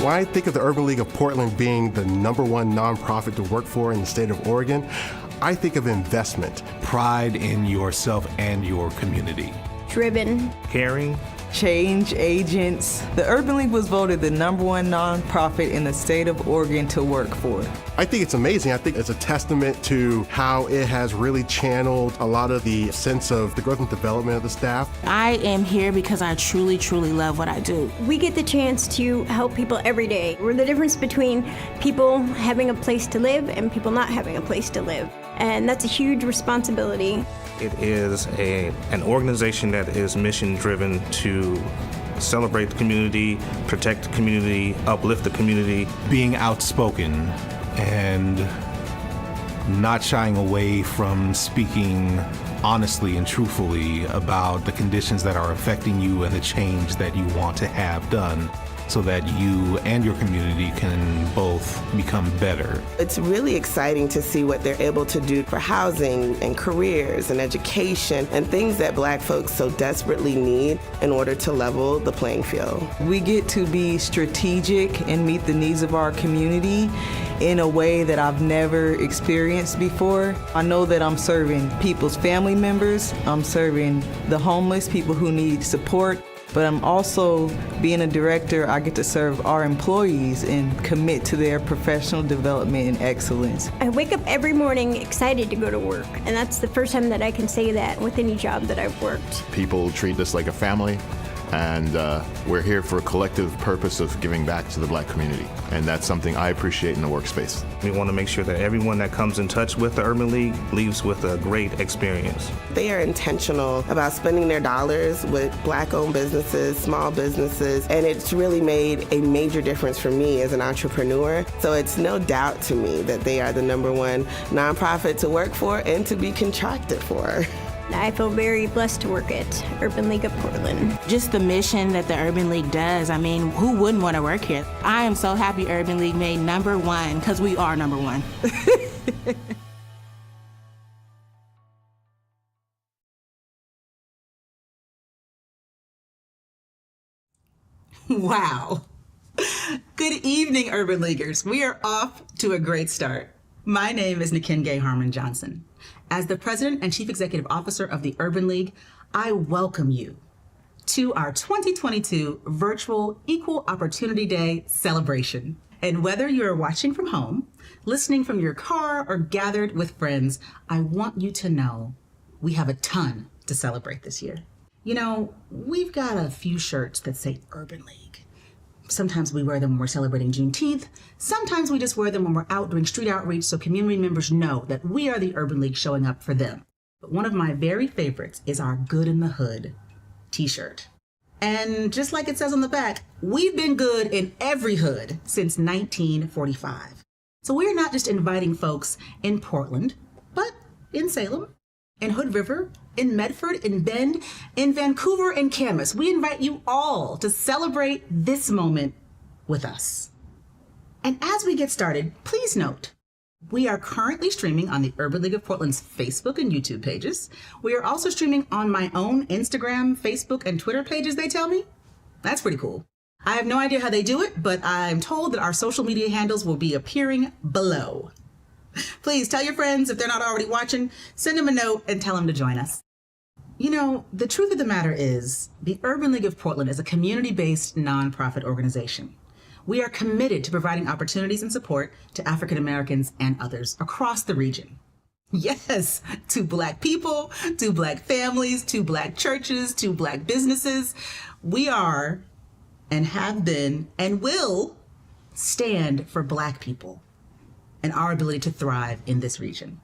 When I think of the Urban League of Portland being the #1 nonprofit to work for in the state of Oregon, I think of investment. Pride in yourself and your community. Driven. Caring. Change agents. The Urban League was voted the #1 nonprofit in the state of Oregon to work for. I think it's amazing. I think it's a testament to how it has really channeled a lot of the sense of the growth and development of the staff. I am here because I truly, truly love what I do. We get the chance to help people every day. We're the difference between people having a place to live and people not having a place to live. And that's a huge responsibility. It is an organization that is mission-driven to celebrate the community, protect the community, uplift the community. Being outspoken and not shying away from speaking honestly and truthfully about the conditions that are affecting you and the change that you want to have done, so that you and your community can both become better. It's really exciting to see what they're able to do for housing and careers and education and things that Black folks so desperately need in order to level the playing field. We get to be strategic and meet the needs of our community in a way that I've never experienced before. I know that I'm serving people's family members, I'm serving the homeless, people who need support, but I'm also, being a director, I get to serve our employees and commit to their professional development and excellence. I wake up every morning excited to go to work, and that's the first time that I can say that with any job that I've worked. People treat us like a family, and we're here for a collective purpose of giving back to the Black community, and that's something I appreciate in the workspace. We want to make sure that everyone that comes in touch with the Urban League leaves with a great experience. They are intentional about spending their dollars with Black-owned businesses, small businesses, and it's really made a major difference for me as an entrepreneur. So it's no doubt to me that they are the #1 nonprofit to work for and to be contracted for. I feel very blessed to work at Urban League of Portland. Just the mission that the Urban League does, I mean, who wouldn't want to work here? I am so happy Urban League made #1, because we are #1. Wow. Good evening, Urban Leaguers. We are off to a great start. My name is Nikenge Harmon Johnson. As the President and Chief Executive Officer of the Urban League, I welcome you to our 2022 Virtual Equal Opportunity Day celebration. And whether you're watching from home, listening from your car, or gathered with friends, I want you to know we have a ton to celebrate this year. You know, we've got a few shirts that say Urban League. Sometimes we wear them when we're celebrating Juneteenth. Sometimes we just wear them when we're out doing street outreach so community members know that we are the Urban League showing up for them. But one of my very favorites is our Good in the Hood t-shirt. And just like it says on the back, we've been good in every hood since 1945. So we're not just inviting folks in Portland, but in Salem, in Hood River, in Medford, in Bend, in Vancouver, and Camas. We invite you all to celebrate this moment with us. And as we get started, please note, we are currently streaming on the Urban League of Portland's Facebook and YouTube pages. We are also streaming on my own Instagram, Facebook, and Twitter pages, they tell me. That's pretty cool. I have no idea how they do it, but I'm told that our social media handles will be appearing below. Please tell your friends, if they're not already watching, send them a note and tell them to join us. You know, the truth of the matter is, the Urban League of Portland is a community-based nonprofit organization. We are committed to providing opportunities and support to African Americans and others across the region. Yes, to Black people, to Black families, to Black churches, to Black businesses. We are, and have been, and will stand for Black people and our ability to thrive in this region.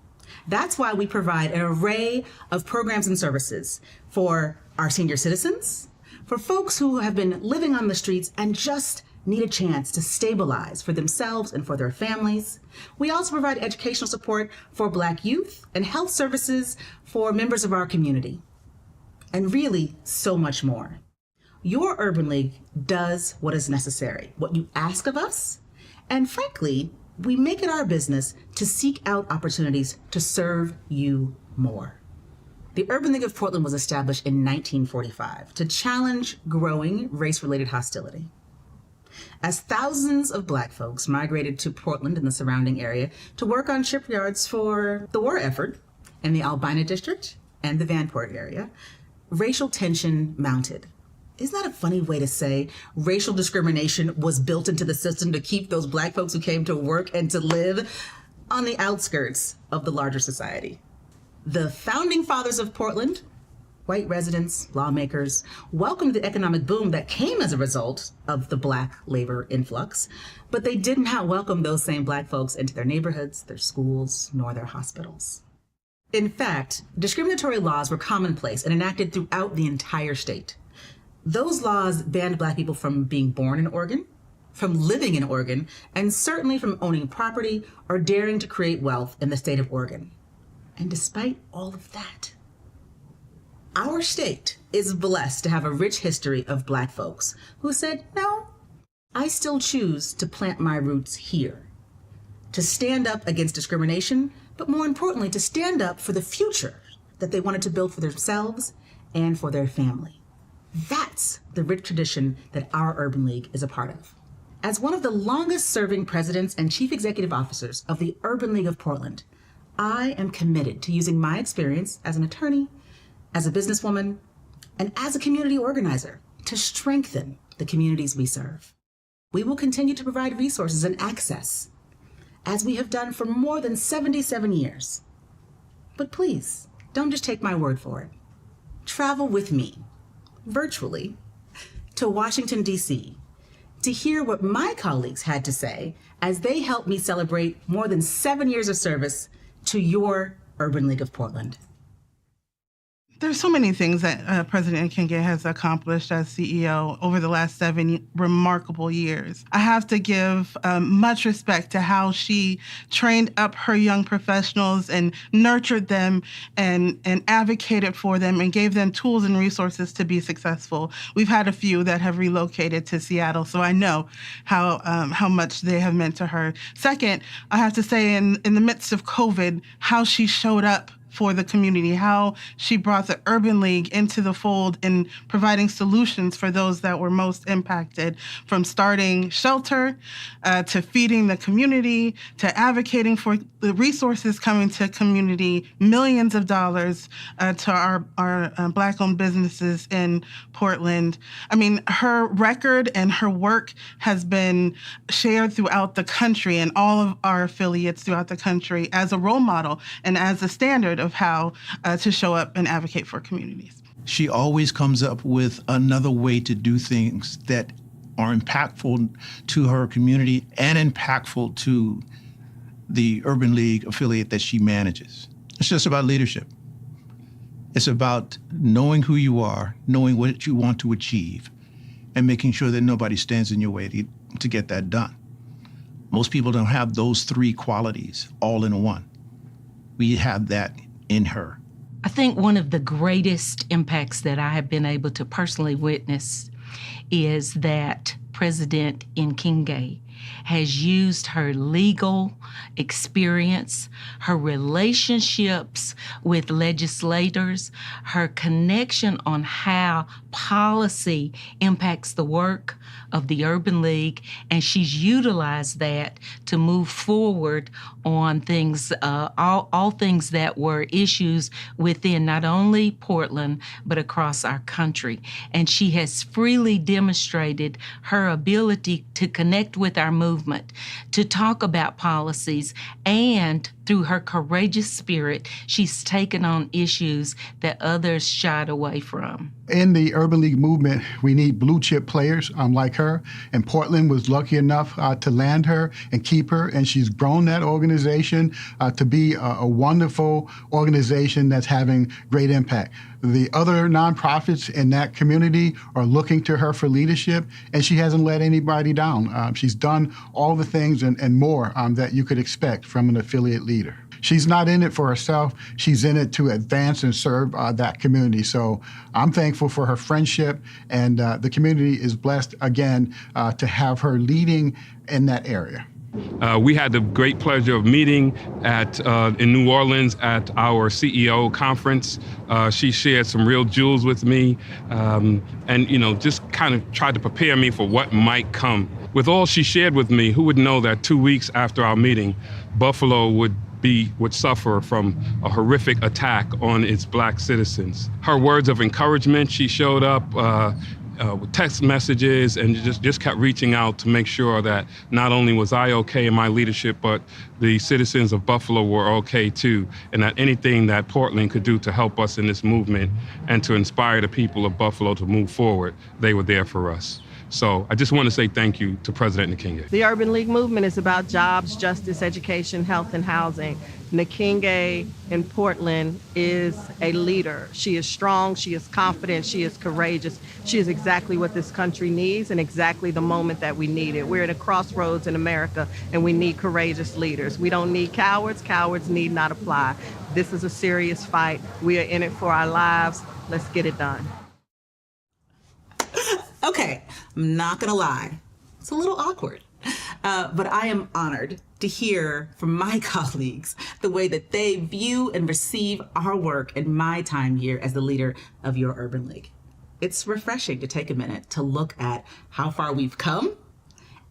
That's why we provide an array of programs and services for our senior citizens, for folks who have been living on the streets and just need a chance to stabilize for themselves and for their families. We also provide educational support for Black youth and health services for members of our community, and really so much more. Your Urban League does what is necessary, what you ask of us, and frankly, we make it our business to seek out opportunities to serve you more. The Urban League of Portland was established in 1945 to challenge growing race-related hostility. as thousands of Black folks migrated to Portland and the surrounding area to work on shipyards for the war effort in the Albina district and the Vanport area, racial tension mounted. Isn't that a funny way to say racial discrimination was built into the system to keep those Black folks who came to work and to live on the outskirts of the larger society? The founding fathers of Portland, white residents, lawmakers, welcomed the economic boom that came as a result of the Black labor influx, but they did not welcome those same Black folks into their neighborhoods, their schools, nor their hospitals. In fact, discriminatory laws were commonplace and enacted throughout the entire state. Those laws banned Black people from being born in Oregon, from living in Oregon, and certainly from owning property or daring to create wealth in the state of Oregon. And despite all of that, our state is blessed to have a rich history of Black folks who said, no, I still choose to plant my roots here, to stand up against discrimination, but more importantly, to stand up for the future that they wanted to build for themselves and for their family. That's the rich tradition that our Urban League is a part of. As one of the longest serving presidents and chief executive officers of the Urban League of Portland, I am committed to using my experience as an attorney, as a businesswoman, and as a community organizer to strengthen the communities we serve. We will continue to provide resources and access, as we have done for more than 77 years. But please, don't just take my word for it. Travel with me, virtually, to Washington, D.C., to hear what my colleagues had to say as they helped me celebrate more than 7 years of service to your Urban League of Portland. There's so many things that President Nkenge has accomplished as CEO over the last 7 remarkable years. I have to give much respect to how she trained up her young professionals and nurtured them and advocated for them and gave them tools and resources to be successful. We've had a few that have relocated to Seattle, so I know how much they have meant to her. Second, I have to say in the midst of COVID, how she showed up for the community, how she brought the Urban League into the fold in providing solutions for those that were most impacted, from starting shelter to feeding the community, to advocating for the resources coming to community, millions of dollars to our Black-owned businesses in Portland. I mean, her record and her work has been shared throughout the country and all of our affiliates throughout the country as a role model and as a standard of how to show up and advocate for communities. She always comes up with another way to do things that are impactful to her community and impactful to the Urban League affiliate that she manages. It's just about leadership. It's about knowing who you are, knowing what you want to achieve, and making sure that nobody stands in your way to get that done. Most people don't have those three qualities all in one. We have that in her. I think one of the greatest impacts that I have been able to personally witness is that President Nkenge has used her legal experience, her relationships with legislators, her connection on how policy impacts the work of the Urban League, and she's utilized that to move forward on things, all things that were issues within not only Portland, but across our country. And she has freely demonstrated her ability to connect with our movement, to talk about policies, and through her courageous spirit, she's taken on issues that others shied away from. In the Urban League movement, we need blue chip players like her. And Portland was lucky enough to land her and keep her. And she's grown that organization to be a wonderful organization that's having great impact. The other nonprofits in that community are looking to her for leadership, and she hasn't let anybody down. She's done all the things and more that you could expect from an affiliate leader. She's not in it for herself. She's in it to advance and serve that community. So I'm thankful for her friendship, and the community is blessed, again, to have her leading in that area. We had the great pleasure of meeting in New Orleans at our CEO conference. She shared some real jewels with me, and just kind of tried to prepare me for what might come With all she shared with me, who would know that 2 weeks after our meeting, Buffalo would suffer from a horrific attack on its black citizens. Her words of encouragement, she showed up with text messages and just kept reaching out to make sure that not only was I okay in my leadership, but the citizens of Buffalo were okay too, and that anything that Portland could do to help us in this movement and to inspire the people of Buffalo to move forward, they were there for us. So I just want to say thank you to President Nkenge. The Urban League movement is about jobs, justice, education, health, and housing. Nkenge in Portland is a leader. She is strong, she is confident, she is courageous. She is exactly what this country needs and exactly the moment that we need it. We're at a crossroads in America and we need courageous leaders. We don't need cowards. Cowards need not apply. This is a serious fight. We are in it for our lives. Let's get it done. Okay, I'm not gonna lie, it's a little awkward, but I am honored to hear from my colleagues the way that they view and receive our work in my time here as the leader of your Urban League. It's refreshing to take a minute to look at how far we've come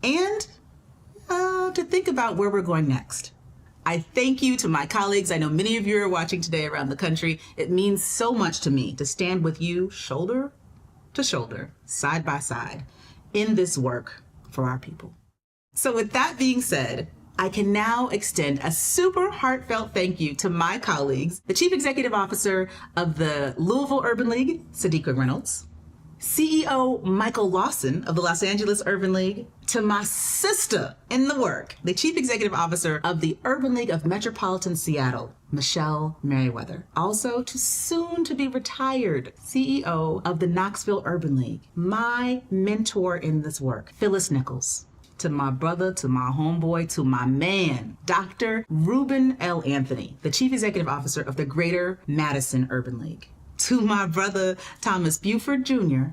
and to think about where we're going next. I thank you to my colleagues. I know many of you are watching today around the country. It means so much to me to stand with you shoulder to shoulder, side by side, in this work for our people. So with that being said, I can now extend a super heartfelt thank you to my colleagues, the Chief Executive Officer of the Louisville Urban League, Sadiqa Reynolds, CEO Michael Lawson of the Los Angeles Urban League, to my sister in the work, the Chief Executive Officer of the Urban League of Metropolitan Seattle, Michelle Merriweather. Also to soon to be retired CEO of the Knoxville Urban League, my mentor in this work, Phyllis Nichols. To my brother, to my homeboy, to my man, Dr. Ruben L. Anthony, the Chief Executive Officer of the Greater Madison Urban League. To my brother, Thomas Buford Jr.,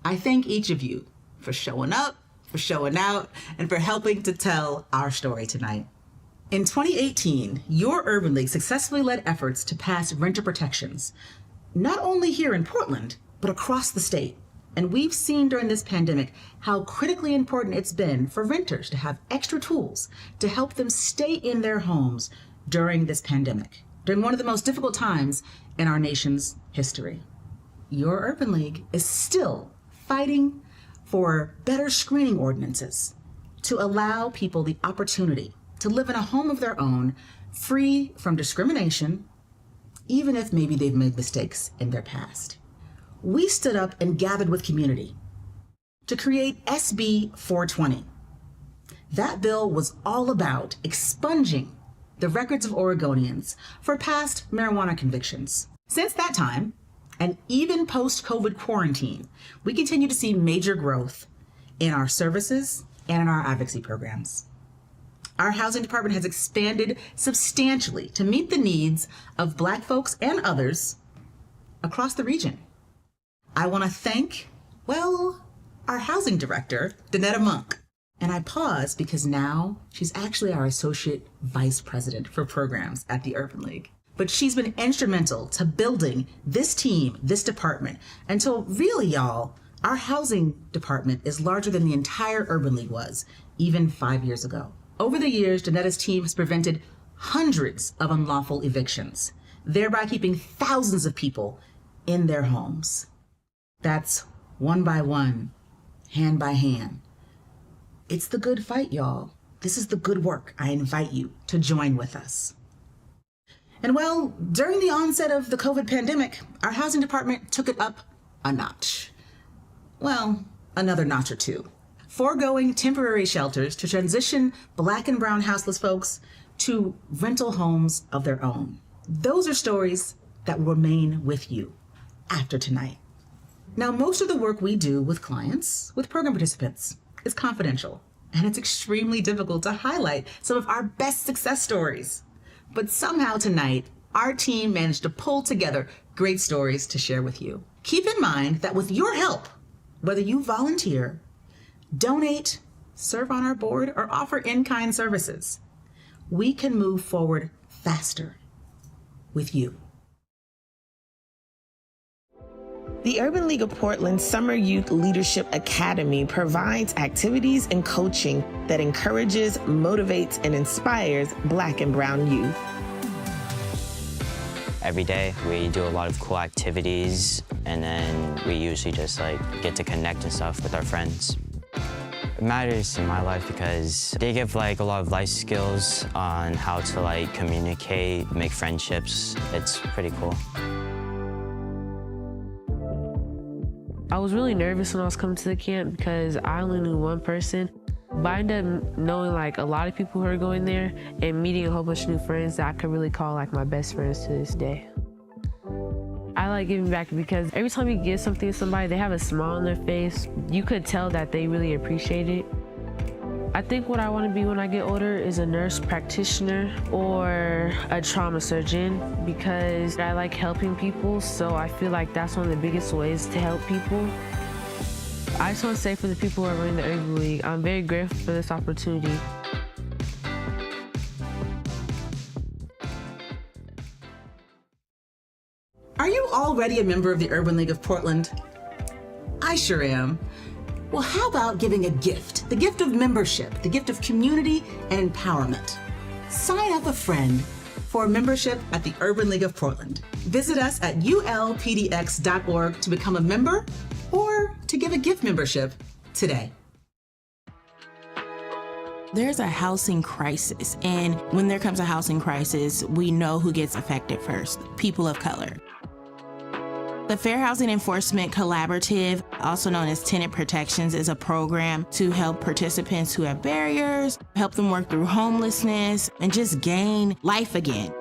I thank each of you for showing up, for showing out, and for helping to tell our story tonight. In 2018, your Urban League successfully led efforts to pass renter protections, not only here in Portland, but across the state. And we've seen during this pandemic how critically important it's been for renters to have extra tools to help them stay in their homes during this pandemic, during one of the most difficult times in our nation's history. Your Urban League is still fighting for better screening ordinances to allow people the opportunity to live in a home of their own, free from discrimination, even if maybe they've made mistakes in their past. We stood up and gathered with community to create SB 420. That bill was all about expunging the records of Oregonians for past marijuana convictions. Since that time, and even post-COVID quarantine, we continue to see major growth in our services and in our advocacy programs. Our housing department has expanded substantially to meet the needs of Black folks and others across the region. I want to thank, our housing director, Danetta Monk. And I pause because now she's actually our associate vice president for programs at the Urban League. But she's been instrumental to building this team, this department, until really, y'all, our housing department is larger than the entire Urban League was, even 5 years ago. Over the years, Danetta's team has prevented hundreds of unlawful evictions, thereby keeping thousands of people in their homes. That's one by one, hand by hand. It's the good fight, y'all. This is the good work. I invite you to join with us. And during the onset of the COVID pandemic, our housing department took it up a notch. Another notch or two. Foregoing temporary shelters to transition Black and brown houseless folks to rental homes of their own. Those are stories that will remain with you after tonight. Now, most of the work we do with clients, with program participants, is confidential, and it's extremely difficult to highlight some of our best success stories. But somehow tonight, our team managed to pull together great stories to share with you. Keep in mind that with your help, whether you volunteer, donate, serve on our board, or offer in-kind services, we can move forward faster with you. The Urban League of Portland Summer Youth Leadership Academy provides activities and coaching that encourages, motivates, and inspires Black and brown youth. Every day we do a lot of cool activities, and then we usually just get to connect and stuff with our friends. It matters in my life because they give a lot of life skills on how to communicate, make friendships. It's pretty cool. I was really nervous when I was coming to the camp because I only knew one person, but I ended up knowing a lot of people who are going there and meeting a whole bunch of new friends that I could really call my best friends to this day. I like giving back because every time you give something to somebody, they have a smile on their face. You could tell that they really appreciate it. I think what I want to be when I get older is a nurse practitioner or a trauma surgeon because I like helping people, so I feel like that's one of the biggest ways to help people. I just want to say for the people who are running the Urban League, I'm very grateful for this opportunity. Are you already a member of the Urban League of Portland? I sure am. Well, how about giving a gift? The gift of membership, the gift of community and empowerment. Sign up a friend for membership at the Urban League of Portland. Visit us at ulpdx.org to become a member or to give a gift membership today. There's a housing crisis, and when there comes a housing crisis, we know who gets affected first: people of color. The Fair Housing Enforcement Collaborative, also known as Tenant Protections, is a program to help participants who have barriers, help them work through homelessness, and just gain life again.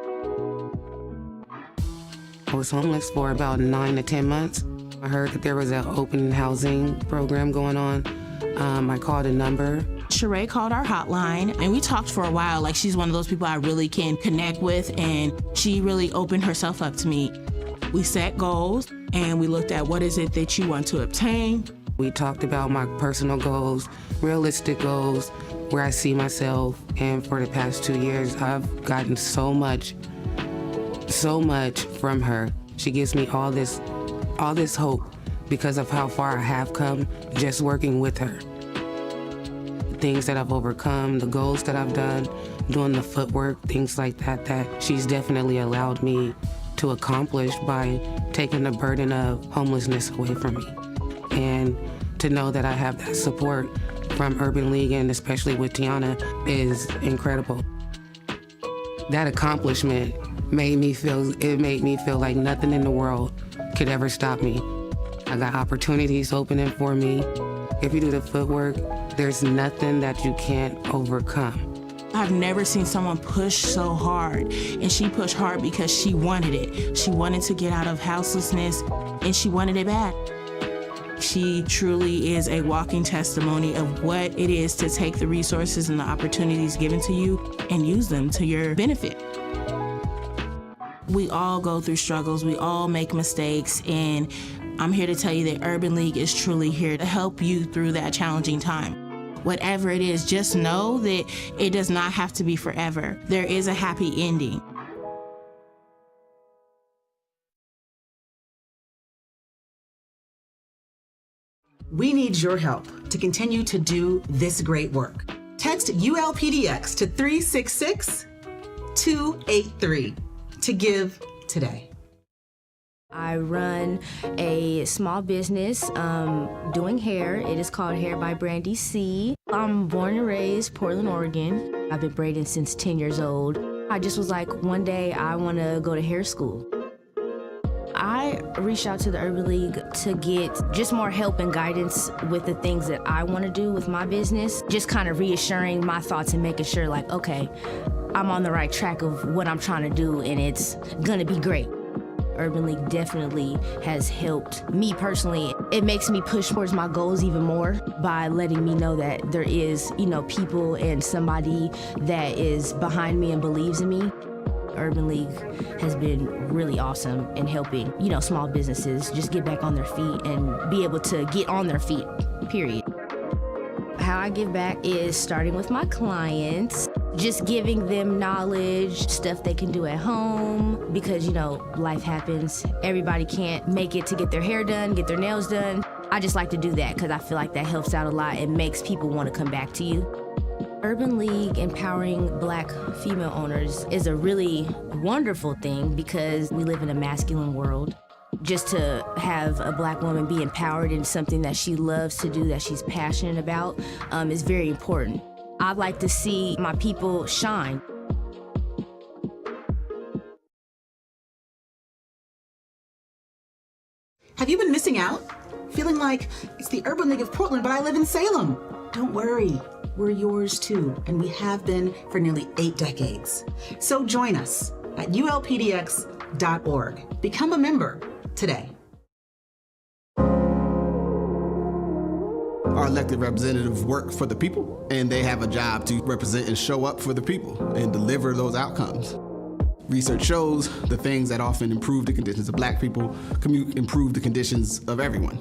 I was homeless for about 9 to 10 months. I heard that there was an open housing program going on. I called a number. Sheree called our hotline, and we talked for a while. She's one of those people I really can connect with, and she really opened herself up to me. We set goals, and we looked at what is it that you want to obtain. We talked about my personal goals, realistic goals, where I see myself, and for the past 2 years, I've gotten so much from her. She gives me all this hope because of how far I have come just working with her. The things that I've overcome, the goals that I've done, doing the footwork, things like that she's definitely allowed me to accomplish by taking the burden of homelessness away from me. And to know that I have that support from Urban League, and especially with Tiana, is incredible. That accomplishment made me feel like nothing in the world could ever stop me. I got opportunities opening for me. If you do the footwork, there's nothing that you can't overcome. I've never seen someone push so hard, and she pushed hard because she wanted it. She wanted to get out of houselessness, and she wanted it bad. She truly is a walking testimony of what it is to take the resources and the opportunities given to you and use them to your benefit. We all go through struggles, we all make mistakes, and I'm here to tell you that Urban League is truly here to help you through that challenging time. Whatever it is, just know that it does not have to be forever. There is a happy ending. We need your help to continue to do this great work. Text ULPDX to 366-283 to give today. I run a small business doing hair. It is called Hair by Brandy C. I'm born and raised Portland, Oregon. I've been braiding since 10 years old. I just was like, one day I want to go to hair school. I reached out to the Urban League to get just more help and guidance with the things that I want to do with my business. Just kind of reassuring my thoughts and making sure like, okay, I'm on the right track of what I'm trying to do and it's gonna be great. Urban League definitely has helped me personally. It makes me push towards my goals even more by letting me know that there is, people and somebody that is behind me and believes in me. Urban League has been really awesome in helping, small businesses just get back on their feet and be able to get on their feet, period. How I give back is starting with my clients, just giving them knowledge, stuff they can do at home, because, you know, life happens. Everybody can't make it to get their hair done, get their nails done. I just like to do that because I feel like that helps out a lot and makes people want to come back to you. Urban League empowering Black female owners is a really wonderful thing because we live in a masculine world. Just to have a Black woman be empowered in something that she loves to do, that she's passionate about, is very important. I'd like to see my people shine. Have you been missing out? Feeling like it's the Urban League of Portland, but I live in Salem? Don't worry, we're yours too, and we have been for nearly 8 decades. So join us at ulpdx.org. Become a member today. Our elected representatives work for the people, and they have a job to represent and show up for the people and deliver those outcomes. Research shows the things that often improve the conditions of Black people can improve the conditions of everyone.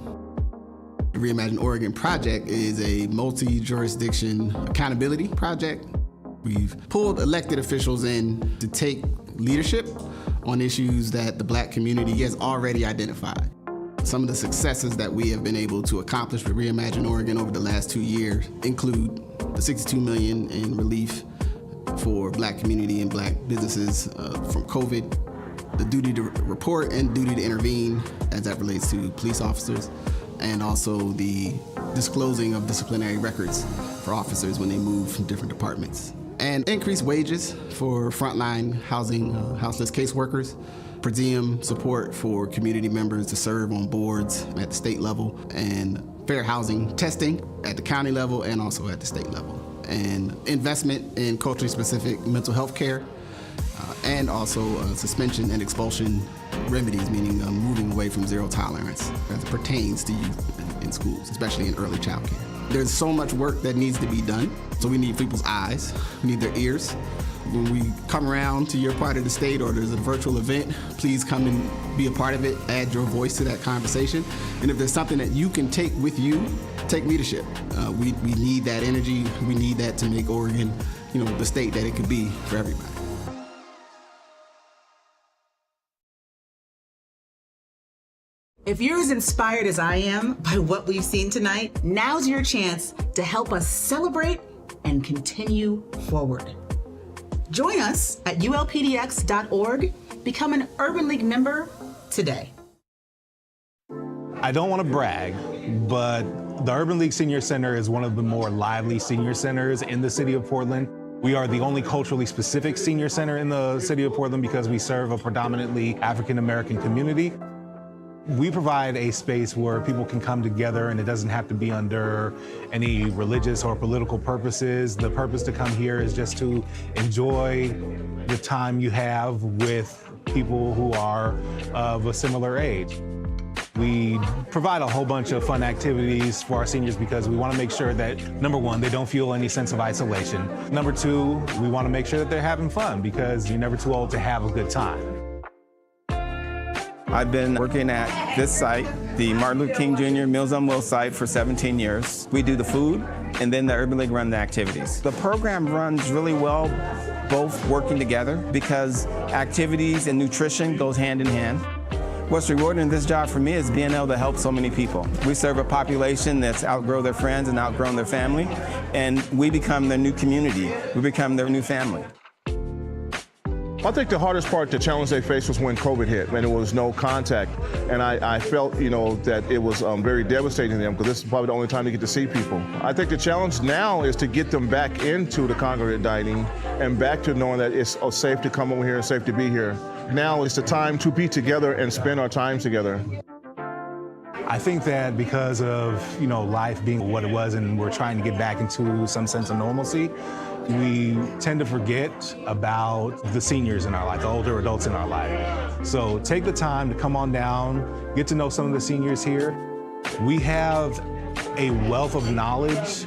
The Reimagine Oregon project is a multi-jurisdiction accountability project. We've pulled elected officials in to take leadership on issues that the Black community has already identified. Some of the successes that we have been able to accomplish with Reimagine Oregon over the last 2 years include the $62 million in relief for Black community and Black businesses from COVID, the duty to report and duty to intervene as that relates to police officers, and also the disclosing of disciplinary records for officers when they move from different departments. And increased wages for frontline housing, houseless caseworkers, per diem support for community members to serve on boards at the state level, and fair housing testing at the county level and also at the state level. And investment in culturally specific mental health care, and also suspension and expulsion remedies, meaning moving away from zero tolerance as it pertains to youth in schools, especially in early child care. There's so much work that needs to be done, so we need people's eyes, we need their ears. When we come around to your part of the state or there's a virtual event, please come and be a part of it, add your voice to that conversation. And if there's something that you can take with you, take leadership. We need that energy, we need that to make Oregon, you know, the state that it could be for everybody. If you're as inspired as I am by what we've seen tonight, now's your chance to help us celebrate and continue forward. Join us at ulpdx.org. Become an Urban League member today. I don't want to brag, but the Urban League Senior Center is one of the more lively senior centers in the city of Portland. We are the only culturally specific senior center in the city of Portland because we serve a predominantly African American community. We provide a space where people can come together and it doesn't have to be under any religious or political purposes. The purpose to come here is just to enjoy the time you have with people who are of a similar age. We provide a whole bunch of fun activities for our seniors because we want to make sure that, number one, they don't feel any sense of isolation. Number two, we want to make sure that they're having fun because you're never too old to have a good time. I've been working at this site, the Martin Luther King Jr. Meals on Wheels site, for 17 years. We do the food, and then the Urban League run the activities. The program runs really well, both working together, because activities and nutrition goes hand in hand. What's rewarding in this job for me is being able to help so many people. We serve a population that's outgrown their friends and outgrown their family, and we become their new community. We become their new family. I think the hardest part, the challenge they faced was when COVID hit, and there was no contact. And I felt, you know, that it was very devastating to them because this is probably the only time they get to see people. I think the challenge now is to get them back into the congregate dining and back to knowing that it's safe to come over here and safe to be here. Now is the time to be together and spend our time together. I think that because of, you know, life being what it was and we're trying to get back into some sense of normalcy, we tend to forget about the seniors in our life, the older adults in our life. So take the time to come on down, get to know some of the seniors here. We have a wealth of knowledge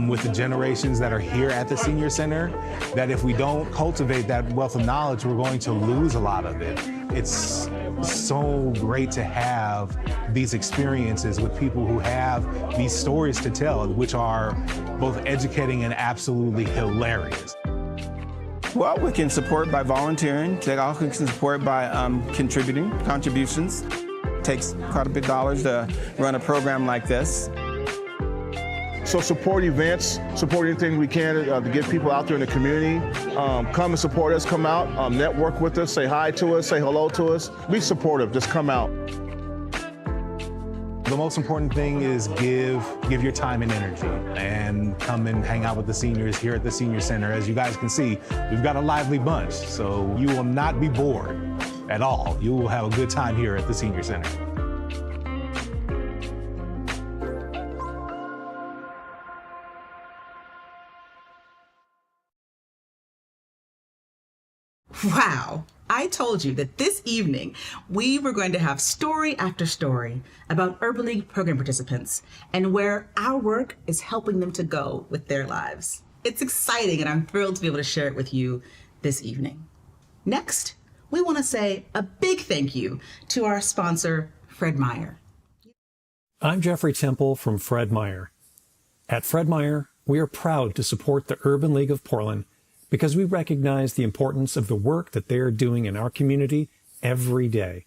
with the generations that are here at the Senior Center, that if we don't cultivate that wealth of knowledge, we're going to lose a lot of it. It's so great to have these experiences with people who have these stories to tell, which are both educating and absolutely hilarious. Well, we can support by volunteering. They also can support by contributions. It takes quite a bit of dollars to run a program like this. So support events, support anything we can to get people out there in the community. Come and support us, come out, network with us, say hi to us, say hello to us. Be supportive, just come out. The most important thing is give your time and energy and come and hang out with the seniors here at the Senior Center. As you guys can see, we've got a lively bunch, so you will not be bored at all. You will have a good time here at the Senior Center. Wow, I told you that this evening we were going to have story after story about Urban League program participants and where our work is helping them to go with their lives. It's exciting and I'm thrilled to be able to share it with you this evening. Next, we want to say a big thank you to our sponsor, Fred Meyer. I'm Jeffrey Temple from Fred Meyer. At Fred Meyer, we are proud to support the Urban League of Portland because we recognize the importance of the work that they are doing in our community every day.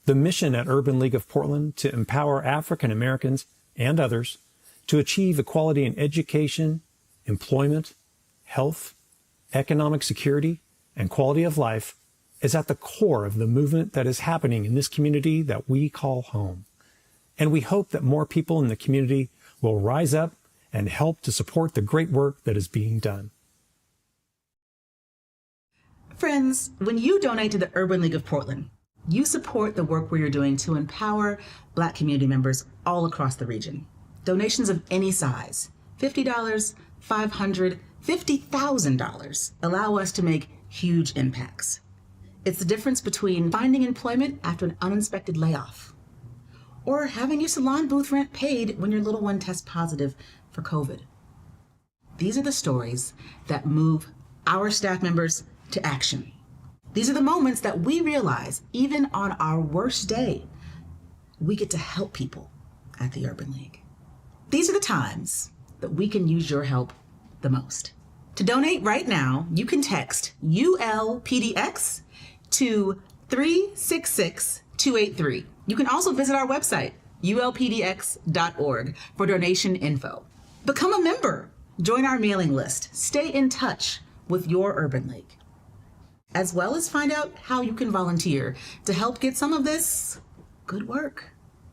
The mission at Urban League of Portland to empower African Americans and others to achieve equality in education, employment, health, economic security, and quality of life is at the core of the movement that is happening in this community that we call home. And we hope that more people in the community will rise up and help to support the great work that is being done. Friends, when you donate to the Urban League of Portland, you support the work we are doing to empower Black community members all across the region. Donations of any size, $50, $500, $50,000, allow us to make huge impacts. It's the difference between finding employment after an unexpected layoff or having your salon booth rent paid when your little one tests positive for COVID. These are the stories that move our staff members to action. These are the moments that we realize, even on our worst day, we get to help people at the Urban League. These are the times that we can use your help the most. To donate right now, you can text ULPDX to 366-283. You can also visit our website, ulpdx.org, for donation info. Become a member. Join our mailing list. Stay in touch with your Urban League, as well as find out how you can volunteer to help get some of this good work.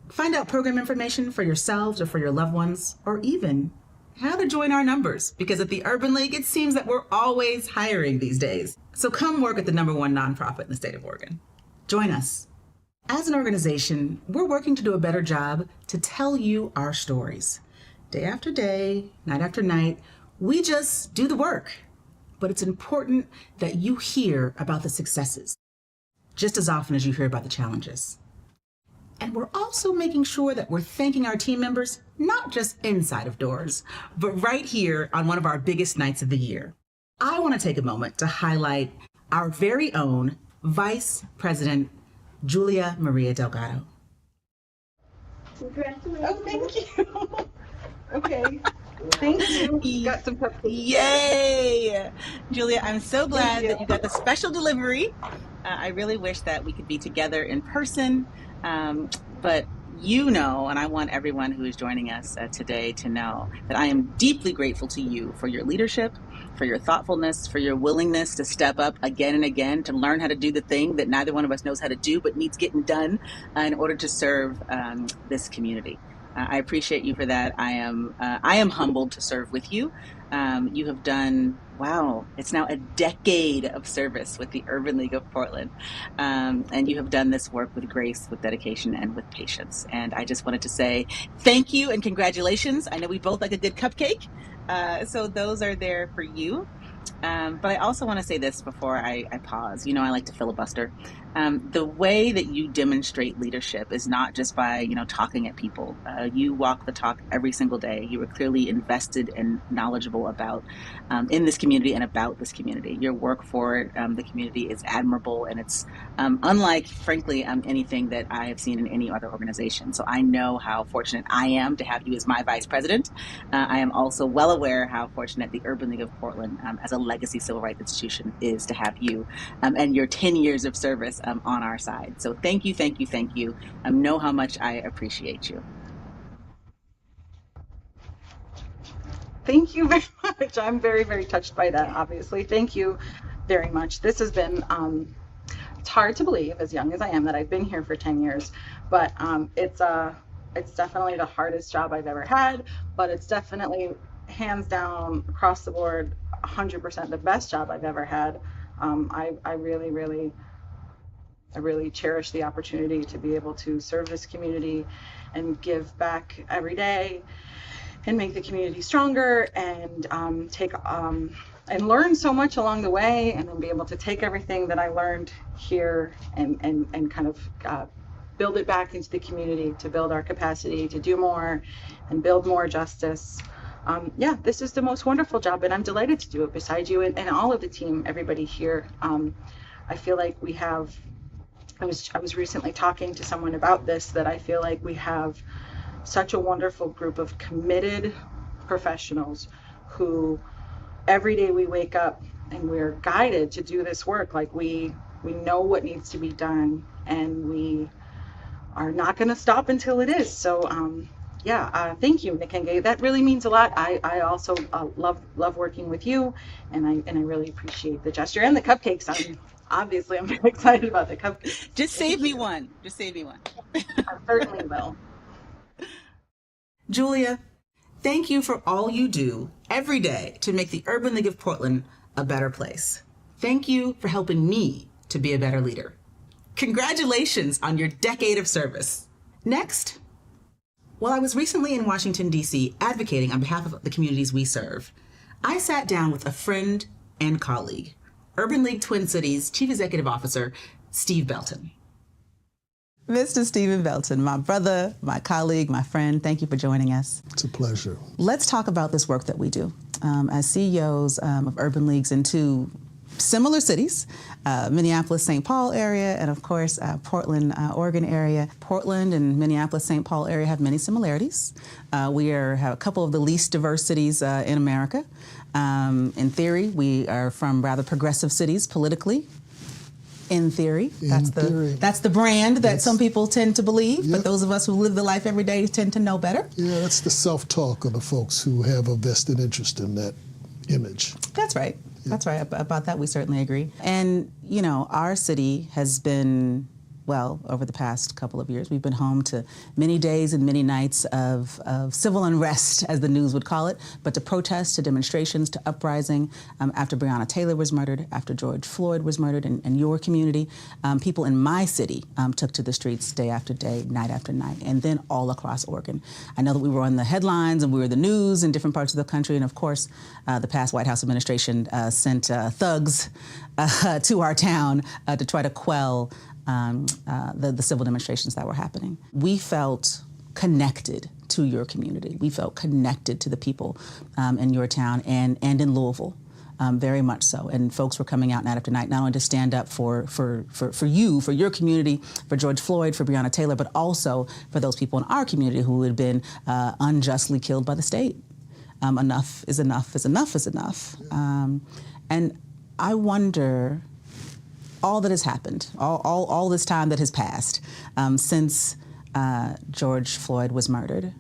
Find out program information for yourselves or for your loved ones, or even how to join our numbers, because at the Urban League, it seems that we're always hiring these days. So come work at the #1 nonprofit in the state of Oregon. Join us. As an organization, we're working to do a better job to tell you our stories. Day after day, night after night, we just do the work. But it's important that you hear about the successes just as often as you hear about the challenges. And we're also making sure that we're thanking our team members, not just inside of doors, but right here on one of our biggest nights of the year. I want to take a moment to highlight our very own Vice President, Julia Maria Delgado. Congratulations. Oh, thank you. Okay. Thank you. Got some cupcakes. Yay! Julia, I'm so glad that you got the special delivery. I really wish that we could be together in person, but you know, and I want everyone who is joining us today to know that I am deeply grateful to you for your leadership, for your thoughtfulness, for your willingness to step up again and again to learn how to do the thing that neither one of us knows how to do but needs getting done in order to serve this community. I appreciate you for that. I am humbled to serve with you. You have done, wow, it's now a decade of service with the Urban League of Portland. And you have done this work with grace, with dedication, and with patience. And I just wanted to say thank you and congratulations. I know we both like a good cupcake. So those are there for you. But I also want to say this before I pause. You know, I like to filibuster. The way that you demonstrate leadership is not just by, talking at people. You walk the talk every single day. You are clearly invested and knowledgeable about in this community and about this community. Your work for the community is admirable, and it's unlike, frankly, anything that I have seen in any other organization. So I know how fortunate I am to have you as my vice president. I am also well aware how fortunate the Urban League of Portland as a legacy civil rights institution is to have you and your 10 years of service on our side. So thank you, thank you, thank you. Know how much I appreciate you. Thank you very much. I'm very, very touched by that, obviously. Thank you very much. This has been, it's hard to believe, as young as I am, that I've been here for 10 years, but it's definitely the hardest job I've ever had, but it's definitely hands down across the board 100% the best job I've ever had. I really cherish the opportunity to be able to serve this community and give back every day and make the community stronger and and learn so much along the way, and then be able to take everything that I learned here and kind of build it back into the community to build our capacity to do more and build more justice. Yeah, this is the most wonderful job, and I'm delighted to do it beside you and all of the team, everybody here. I feel like we have, I was recently talking to someone about this, that I feel like we have such a wonderful group of committed professionals who every day we wake up and we're guided to do this work. Like we know what needs to be done, and we are not going to stop until it is. So thank you, Nikenge. That really means a lot. I also love working with you, and I really appreciate the gesture and the cupcakes. I'm very excited about the cupcakes. Just save me one. Just save me one. I certainly will. Julia, thank you for all you do every day to make the Urban League of Portland a better place. Thank you for helping me to be a better leader. Congratulations on your decade of service. Next, while I was recently in Washington, D.C., advocating on behalf of the communities we serve, I sat down with a friend and colleague, Urban League Twin Cities Chief Executive Officer, Steve Belton. Mr. Stephen Belton, my brother, my colleague, my friend, thank you for joining us. It's a pleasure. Let's talk about this work that we do. As CEOs of urban leagues in two similar cities, Minneapolis, St. Paul area, and of course, Portland, Oregon area. Portland and Minneapolis, St. Paul area have many similarities. We have a couple of the least diverse cities in America. In theory, we are from rather progressive cities politically. In theory, that's the brand that some people tend to believe, but those of us who live the life every day tend to know better. Yeah, that's the self-talk of the folks who have a vested interest in that image. That's right. Yeah. That's right. About that, we certainly agree. And, you know, our city has been, well, over the past couple of years, we've been home to many days and many nights of civil unrest, as the news would call it, but to protests, to demonstrations, to uprising after Breonna Taylor was murdered, after George Floyd was murdered in your community. People in my city took to the streets day after day, night after night, and then all across Oregon. I know that we were on the headlines and we were the news in different parts of the country, and of course, the past White House administration sent thugs to our town to try to quell the civil demonstrations that were happening. We felt connected to your community. We felt connected to the people in your town and in Louisville, very much so. And folks were coming out night after night, not only to stand up for you, for your community, for George Floyd, for Breonna Taylor, but also for those people in our community who had been unjustly killed by the state. Enough is enough is enough is enough. And I wonder, all that has happened, all this time that has passed since George Floyd was murdered,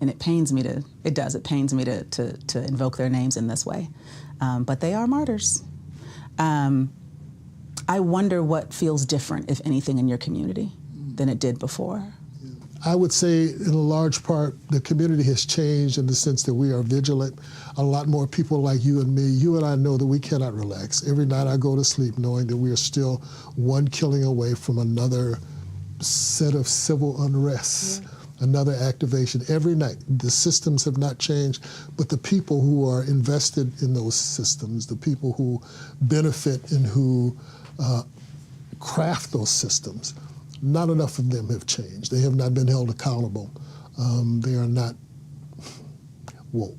and it pains me to invoke their names in this way, but they are martyrs. I wonder what feels different, if anything, in your community than it did before. I would say, in a large part, the community has changed in the sense that we are vigilant. A lot more people like you and me. You and I know that we cannot relax. Every night I go to sleep knowing that we are still one killing away from another set of civil unrest, another activation. Every night. The systems have not changed, but the people who are invested in those systems, the people who benefit and who craft those systems, not enough of them have changed. They have not been held accountable. They are not woke.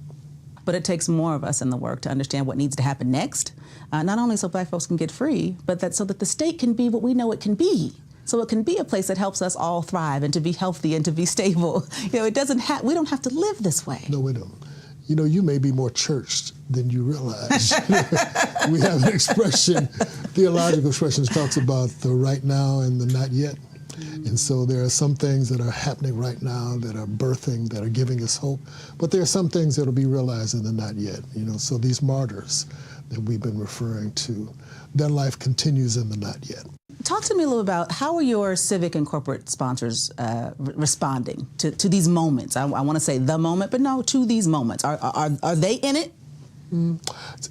But it takes more of us in the work to understand what needs to happen next, not only so Black folks can get free, but so that the state can be what we know it can be. So it can be a place that helps us all thrive and to be healthy and to be stable. You know, we don't have to live this way. No, we don't. you know, you may be more churched than you realize. We have an expression, theological expression, that talks about the right now and the not yet. And so there are some things that are happening right now that are birthing, that are giving us hope. But there are some things that will be realized in the not yet. You know, so these martyrs that we've been referring to, their life continues in the not yet. Talk to me a little about how are your civic and corporate sponsors responding to these moments? I want to say the moment, but no, to these moments. Are they in it?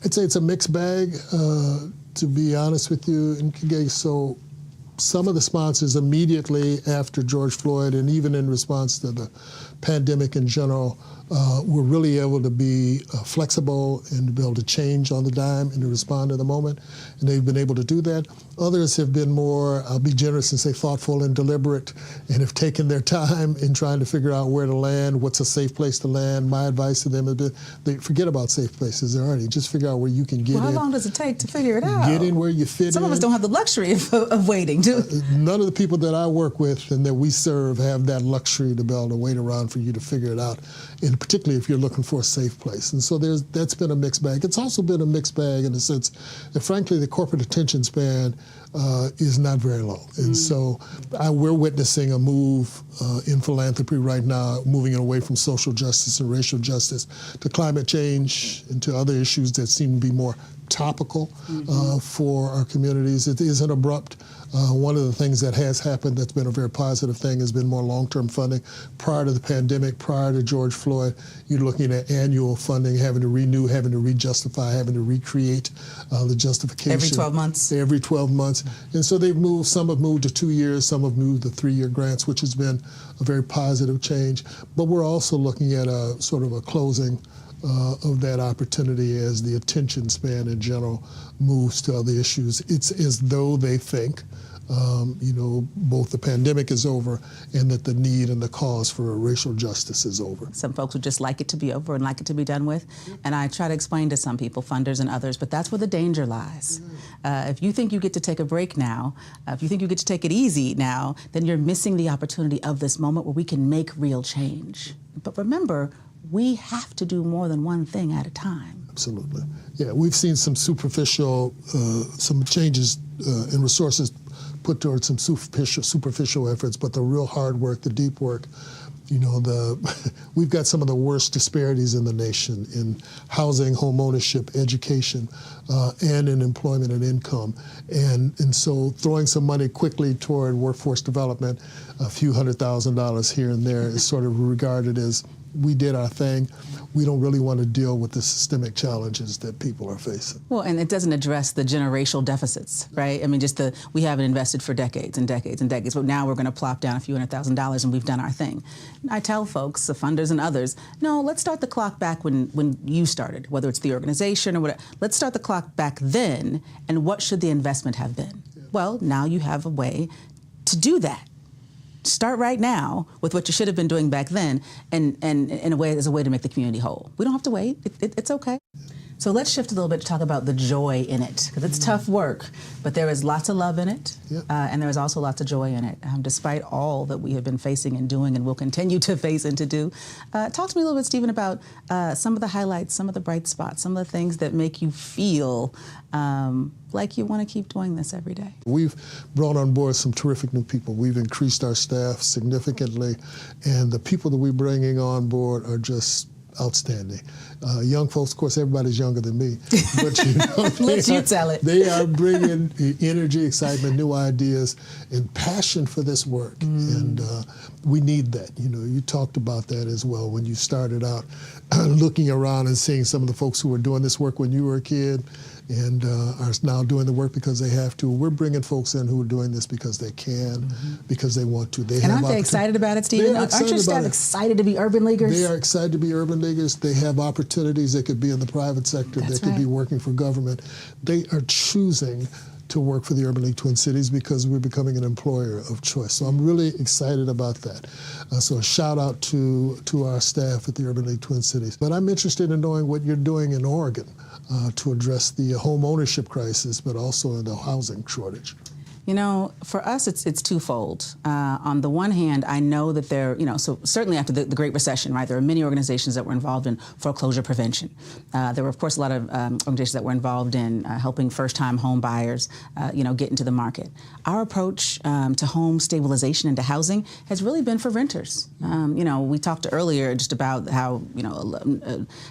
I'd say it's a mixed bag, to be honest with you. And so some of the sponsors immediately after George Floyd, and even in response to the pandemic in general, were really able to be flexible and to be able to change on the dime and to respond to the moment. And they've been able to do that. Others have been more, I'll be generous and say thoughtful and deliberate, and have taken their time in trying to figure out where to land, what's a safe place to land. My advice to them has been, they forget about safe places already. Just figure out where you can get in. How long does it take to figure it out? Get in where you fit in. Some of us don't have the luxury of waiting. None of the people that I work with and that we serve have that luxury to be able to wait around for you to figure it out, and particularly if you're looking for a safe place. And so that's been a mixed bag. It's also been a mixed bag in the sense that, frankly, the corporate attention span is not very long. And so we're witnessing a move in philanthropy right now, moving it away from social justice and racial justice to climate change and to other issues that seem to be more topical for our communities. It isn't abrupt. One of the things that has happened that's been a very positive thing has been more long-term funding. Prior to the pandemic, prior to George Floyd, you're looking at annual funding, having to renew, having to re-justify, having to recreate the justification. Every 12 months? Every 12 months. And so they've moved, some have moved to 2 years, some have moved to 3-year grants, which has been a very positive change. But we're also looking at a sort of a closing of that opportunity as the attention span in general moves to other issues. It's as though they think, you know, both the pandemic is over and that the need and the cause for racial justice is over. Some folks would just like it to be over and like it to be done with. And I try to explain to some people, funders and others, but that's where the danger lies. If you think you get to take a break now, if you think you get to take it easy now, then you're missing the opportunity of this moment where we can make real change. But remember, we have to do more than one thing at a time. Absolutely. Yeah, we've seen some superficial, some changes in resources put towards some superficial efforts, but the real hard work, the deep work, you know, we've got some of the worst disparities in the nation in housing, home ownership, education, and in employment and income. And so throwing some money quickly toward workforce development, a few $100,000 here and there is sort of regarded as we did our thing. We don't really want to deal with the systemic challenges that people are facing. Well, and it doesn't address the generational deficits, right? I mean, just we haven't invested for decades and decades and decades, but now we're going to plop down a few $100,000 and we've done our thing. I tell folks, the funders and others, no, let's start the clock back when you started, whether it's the organization or whatever. Let's start the clock back then, and what should the investment have been? Yeah. Well, now you have a way to do that. Start right now with what you should have been doing back then, and in a way, as a way to make the community whole. We don't have to wait. It's okay. So let's shift a little bit to talk about the joy in it, because it's tough work, but there is lots of love in it, and there is also lots of joy in it, despite all that we have been facing and doing and will continue to face and to do. Talk to me a little bit, Stephen, about some of the highlights, some of the bright spots, some of the things that make you feel like you want to keep doing this every day. We've brought on board some terrific new people. We've increased our staff significantly, and the people that we're bringing on board are just outstanding. Young folks, of course, everybody's younger than me, but you know, let you tell it. They are bringing energy, excitement, new ideas, and passion for this work, and we need that. You know, you talked about that as well when you started out, looking around and seeing some of the folks who were doing this work when you were a kid, and are now doing the work because they have to. We're bringing folks in who are doing this because they can, because they want to. And aren't they excited about it, Stephen? Aren't your staff excited to be urban leaguers? They are excited to be urban leaguers. They have opportunities. They could be in the private sector. They could be working for government. They are choosing to work for the Urban League Twin Cities because we're becoming an employer of choice. So I'm really excited about that. So a shout out to our staff at the Urban League Twin Cities. But I'm interested in knowing what you're doing in Oregon to address the home ownership crisis, but also the housing shortage. You know, for us, it's twofold. On the one hand, I know that there, so certainly after the Great Recession, right, there are many organizations that were involved in foreclosure prevention. There were, of course, a lot of organizations that were involved in helping first-time home buyers, get into the market. Our approach to home stabilization and to housing has really been for renters. We talked earlier just about how,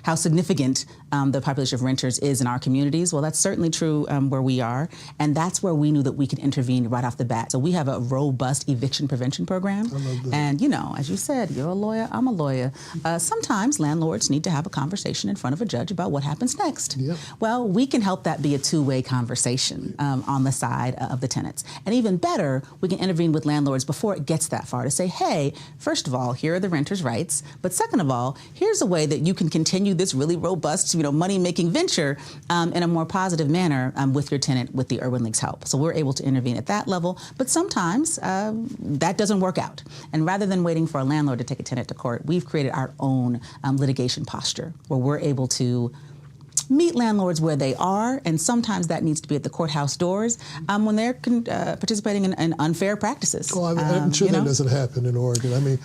how significant the population of renters is in our communities. Well, that's certainly true where we are, and that's where we knew that we could intervene right off the bat. So we have a robust eviction prevention program. I love that. And, as you said, you're a lawyer, I'm a lawyer. Sometimes landlords need to have a conversation in front of a judge about what happens next. Yep. Well, we can help that be a two-way conversation on the side of the tenants. And even better, we can intervene with landlords before it gets that far to say, hey, first of all, here are the renters' rights. But second of all, here's a way that you can continue this really robust, money-making venture in a more positive manner with your tenant with the Urban League's help. So we're able to intervene at that level, but sometimes that doesn't work out. And rather than waiting for a landlord to take a tenant to court, we've created our own litigation posture where we're able to meet landlords where they are, and sometimes that needs to be at the courthouse doors when they're participating in unfair practices. Oh, I'm sure that doesn't happen in Oregon. I mean,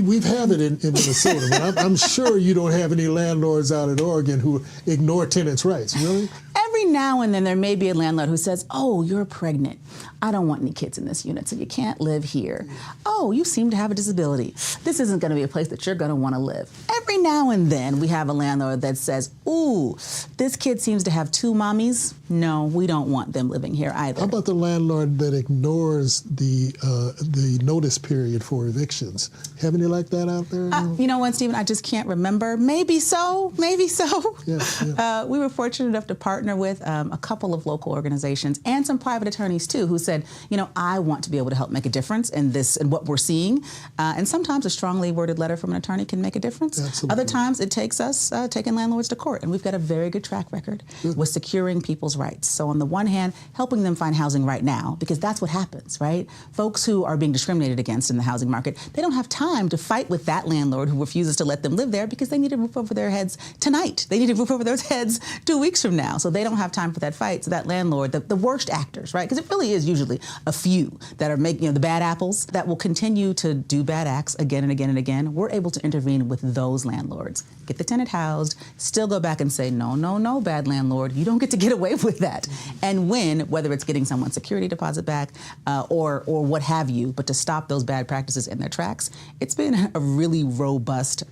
we've had it in Minnesota, but I'm sure you don't have any landlords out in Oregon who ignore tenants' rights, really? Every now and then there may be a landlord who says, oh, you're pregnant. I don't want any kids in this unit, so you can't live here. Oh, you seem to have a disability. This isn't going to be a place that you're going to want to live. Every now and then we have a landlord that says, ooh, this kid seems to have two mommies. No, we don't want them living here either. How about the landlord that ignores the notice period for evictions? Have any like that out there? You know what, Stephen, I just can't remember. Maybe so, maybe so. Yeah. We were fortunate enough to partner with a couple of local organizations and some private attorneys too who said, I want to be able to help make a difference in this and what we're seeing. And sometimes a strongly worded letter from an attorney can make a difference. Absolutely. Other times it takes us taking landlords to court, and we've got a very good track record with securing people's rights. So on the one hand, helping them find housing right now, because that's what happens, right? Folks who are being discriminated against in the housing market, they don't have time to fight with that landlord who refuses to let them live there because they need a roof over their heads tonight. They need a roof over their heads 2 weeks from now. So they don't have time for that fight. So that landlord, the worst actors, right? Because it really is usually a few that are making, the bad apples that will continue to do bad acts again and again and again. We're able to intervene with those landlords, get the tenant housed, still go back and say, no, no, no, bad landlord, you don't get to get away with that. And win, whether it's getting someone's security deposit back or what have you, but to stop those bad practices in their tracks, it's been a really robust,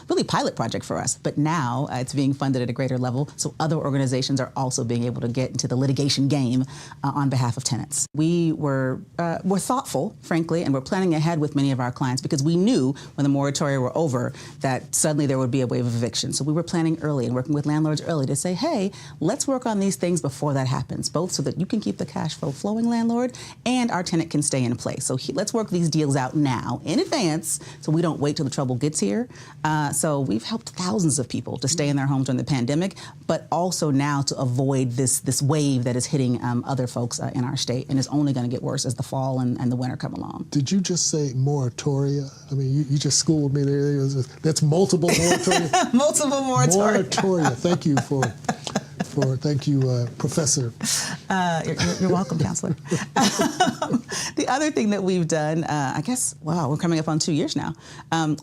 really pilot project for us. But now it's being funded at a greater level, so other organizations are also being able to get into the litigation game on behalf of tenants. We were thoughtful, frankly, and we're planning ahead with many of our clients because we knew when the moratoria were over that suddenly there would be a wave of eviction. So we were planning early and working with landlords early to say, hey, let's work on these things before that happens, both so that you can keep the cash flow flowing, landlord, and our tenant can stay in place. So let's work these deals out now in advance so we don't wait till the trouble gets here. So we've helped thousands of people to stay in their homes during the pandemic, but also now to avoid this wave that is hitting other folks in our state and is only going to get worse as the fall and the winter come along. Did you just say moratoria? I mean, you just schooled me there. That's multiple moratoria. Multiple moratoria. Moratoria. Thank you thank you, Professor. You're welcome, Counselor. The other thing that we've done, I guess, wow, we're coming up on 2 years now.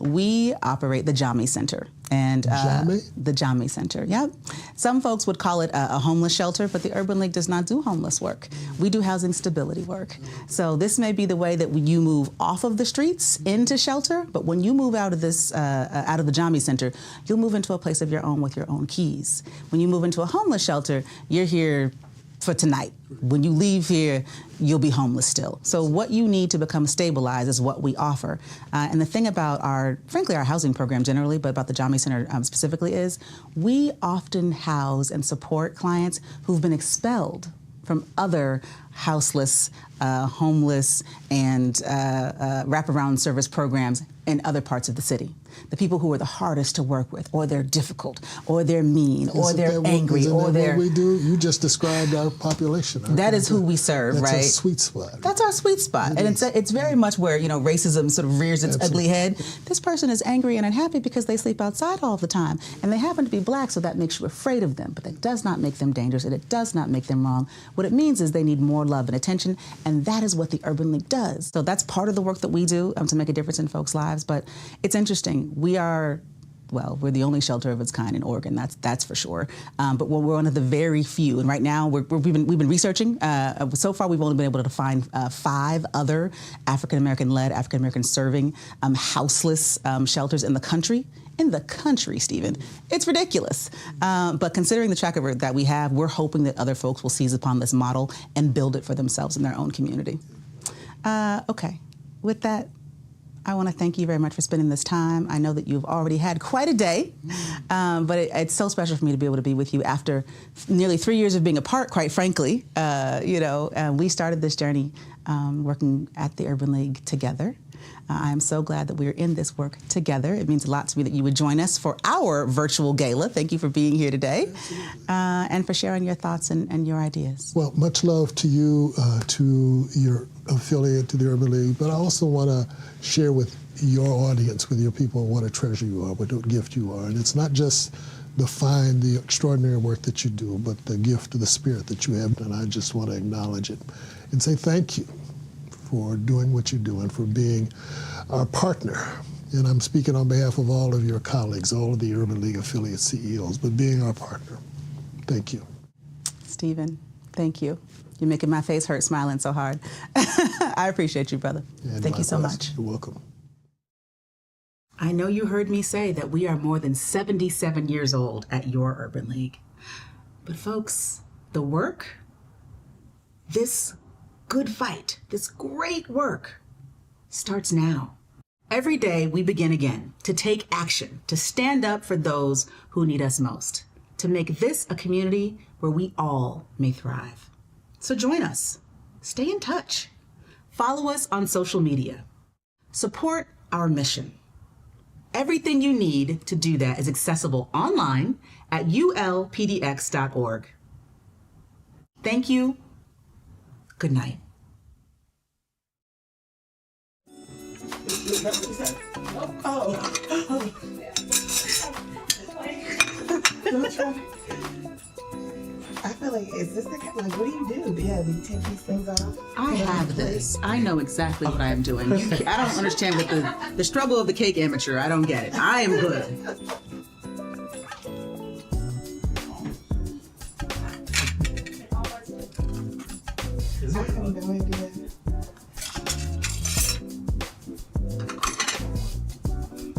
We operate the Jami Center. And the Jami Center, yep. Some folks would call it a homeless shelter, but the Urban League does not do homeless work. We do housing stability work. So this may be the way that you move off of the streets into shelter, but when you move out of this, out of the Jami Center, you'll move into a place of your own with your own keys. When you move into a homeless shelter, you're here for tonight. When you leave here, you'll be homeless still. So what you need to become stabilized is what we offer. And the thing about frankly, our housing program generally, but about the Jami Center specifically is we often house and support clients who've been expelled from other houseless, homeless, and wraparound service programs in other parts of the city. the people who are the hardest to work with, or they're difficult, or they're mean, or they're Isn't that angry, isn't or that they're... what we do? You just described our population. That is who we serve, that's right? That's our sweet spot. That's our sweet spot. And it's very much where, racism sort of rears its ugly head. This person is angry and unhappy because they sleep outside all the time. And they happen to be black, so that makes you afraid of them. But that does not make them dangerous, and it does not make them wrong. What it means is they need more love and attention, and that is what the Urban League does. So that's part of the work that we do to make a difference in folks' lives. But it's interesting. We're the only shelter of its kind in Oregon. That's for sure. But we're one of the very few. And right now, we've been researching. So far, we've only been able to find 5 other African-American-led, African-American serving houseless shelters in the country. In the country, Stephen. It's ridiculous. But considering the track record that we have, we're hoping that other folks will seize upon this model and build it for themselves in their own community. Okay. With that, I want to thank you very much for spending this time. I know that you've already had quite a day, but it's so special for me to be able to be with you after nearly 3 years of being apart, quite frankly. We started this journey working at the Urban League together. I am so glad that we are in this work together. It means a lot to me that you would join us for our virtual gala. Thank you for being here today and for sharing your thoughts and your ideas. Well, much love to you, to your affiliate, to the Urban League, but I also want to share with your audience, with your people, what a treasure you are, what a gift you are. And it's not just the extraordinary work that you do, but the gift of the spirit that you have. And I just want to acknowledge it and say thank you for doing what you do and for being our partner. And I'm speaking on behalf of all of your colleagues, all of the Urban League affiliate CEOs, but being our partner. Thank you. Stephen, thank you. You're making my face hurt smiling so hard. I appreciate you, brother. And thank you so much. You're welcome. I know you heard me say that we are more than 77 years old at your Urban League. But folks, the work, this good fight, this great work, starts now. Every day we begin again to take action, to stand up for those who need us most, to make this a community where we all may thrive. So join us, stay in touch, follow us on social media, support our mission. Everything you need to do that is accessible online at ulpdx.org. Thank you. Good night. I feel like, is this the kind, like, what do you do? Do you take these things off? I have this. I know exactly what I am doing. I don't understand what the struggle of the cake amateur. I don't get it. I am good. I have no idea.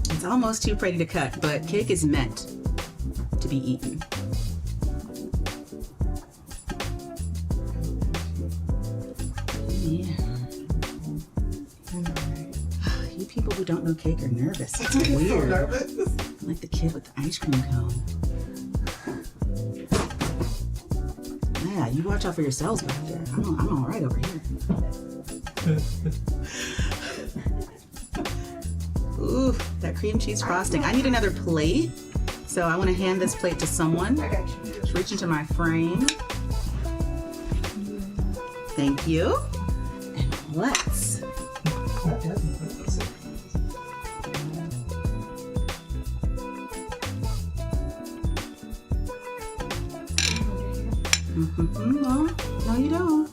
It's almost too pretty to cut, but cake is meant to be eaten. Yeah. You people who don't know cake are nervous. It's weird. I'm like the kid with the ice cream cone. Yeah, you watch out for yourselves back there. I'm all right over here. Ooh, that cream cheese frosting. I need another plate. So I want to hand this plate to someone. Just reach into my frame. Thank you. And let's. No, you don't.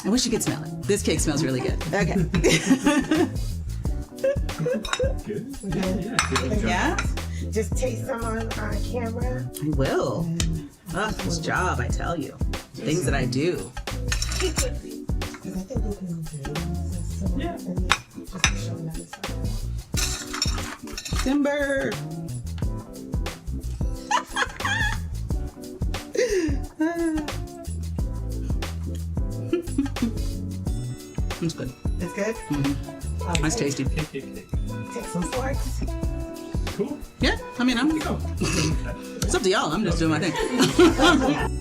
I wish you could smell it. This cake smells really good. Okay. Yeah? Just taste some on camera. I will. Ugh, this job, I tell you. Things that I do. Timber. It's good. It's good? Mm-hmm. That's tasty. Take some forks. Yeah, I mean, it's up to y'all. I'm just doing my thing.